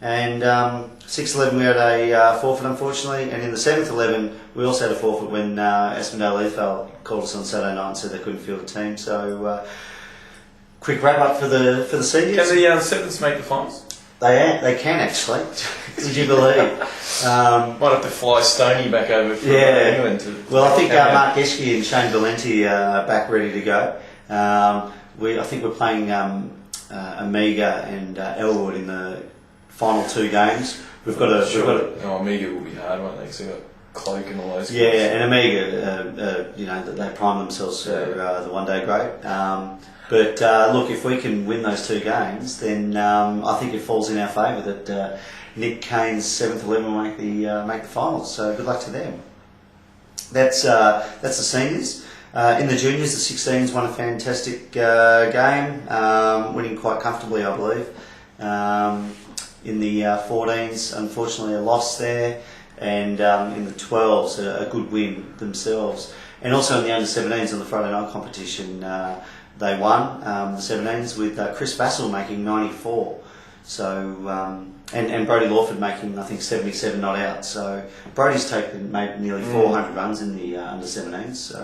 And 6-11 we had a forfeit, unfortunately, and in the 7th 11 we also had a forfeit when Espindale Leithvale called us on Saturday night and said they couldn't field a team. So quick wrap up for the seniors. Can the Sevens make the finals? They can actually. Would you believe? Might have to fly Stoney back over from England. Well, I think Mark Eschke and Shane Valenti are back ready to go. I think we're playing Amiga and Elwood in the final 2 games. We've got Amiga will be hard, won't they? Because they've got Cloak and all those. Yeah, and Amiga, they prime themselves for the one-day grade. But look, if we can win those 2 games, then I think it falls in our favour that Nick Kane's 7th 11 will make the finals. So good luck to them. That's the seniors. In the juniors, the 16s won a fantastic game, winning quite comfortably, I believe. In the 14s, unfortunately, a loss there, and in the 12s, a good win themselves. And also in the under-17s on the Friday night competition, they won the 17s with Chris Vassell making 94. So and Brodie Lawford making, I think, 77 not out. So Brodie's made nearly 400 runs in the under-17s. So.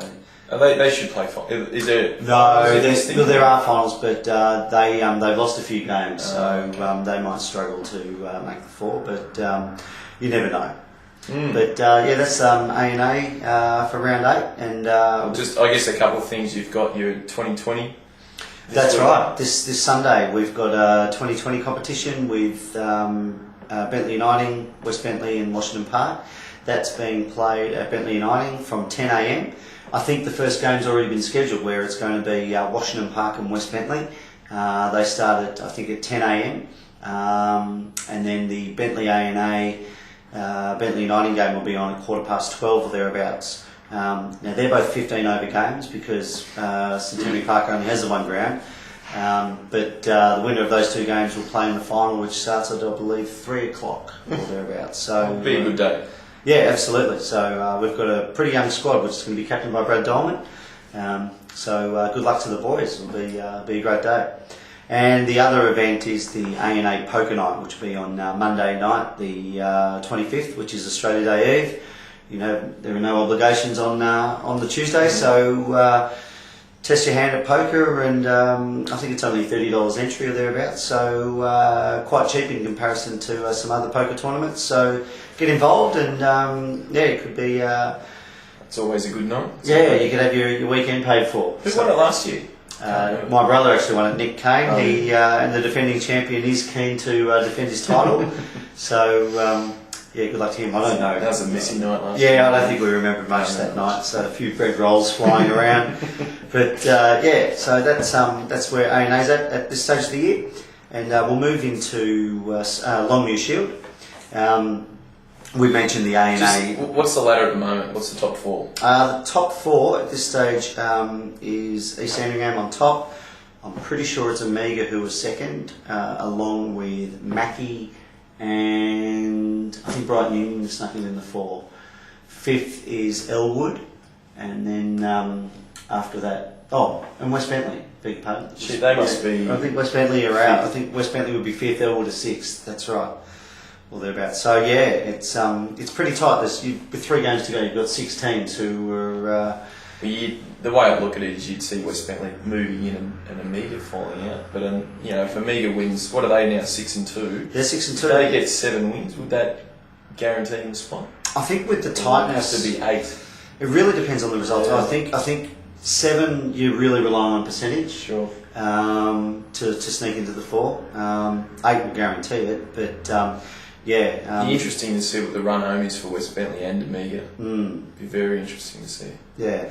They should play finals. Is there? No, there are finals, but they've lost a few games, so they might struggle to make the 4. But you never know. But that's A&A for round 8, and I guess a couple of things. You've got your 2020. That's right. This Sunday we've got a 2020 competition with Bentley Uniting, West Bentley, and Washington Park. That's being played at Bentley Uniting from 10 a.m. I think the first game's already been scheduled, where it's going to be Washington Park and West Bentley. They start at, I think, at 10 a.m. And then the Bentley A&A Bentley Uniting game will be on at 12:15 or thereabouts. Now they're both 15 over games because Centenary Park only has the one ground. But the winner of those 2 games will play in the final, which starts at, I believe, 3 o'clock or thereabouts. So it'll be a good day. Yeah, absolutely. So we've got a pretty young squad, which is going to be captained by Brad Dolman. So good luck to the boys. It'll be a great day. And the other event is the A&A Poker Night, which will be on Monday night, the 25th, which is Australia Day Eve. You know, there are no obligations on the Tuesday, so test your hand at poker, and I think it's only $30 entry or thereabouts, so quite cheap in comparison to some other poker tournaments. So get involved, and it could be. It's always a good night. You could have your weekend paid for. Who won it last year? My brother actually won it, Nick Kane. He and the defending champion is keen to defend his title. So good luck to him. I don't know. That was a messy night last year. Yeah, I don't think we remember much that night. So a few bread rolls flying around. But so that's where A&A's at this stage of the year, and we'll move into Longmire Shield. We mentioned the A&A. What's the ladder at the moment? What's the top 4? The top 4 at this stage is East Sandringham on top. I'm pretty sure it's Amiga who was second, along with Mackie, and I think Brighton Union snuck in the 4. 5th is Elwood, and then after that, and West Bentley. Big pardon. Shit, they must be. I think West Bentley are out. I think West Bentley would be 5th, Elwood is 6th. That's right. Or thereabouts. So it's pretty tight. With 3 games to go, you've got 6 teams who are. The way I look at it is you'd see West Bentley moving in and Amiga falling out. But if Amiga wins, what are they now? 6-2. They're 6-2. If they get 7 wins, would that guarantee them a spot? I think with the tightness, it has to be 8. It really depends on the results. Yeah. I think 7 you really rely on percentage. Sure. To sneak into the 4. 8 will guarantee it, but. It'd be interesting to see what the run home is for West Bentley and Amiga. It'd be very interesting to see. Yeah,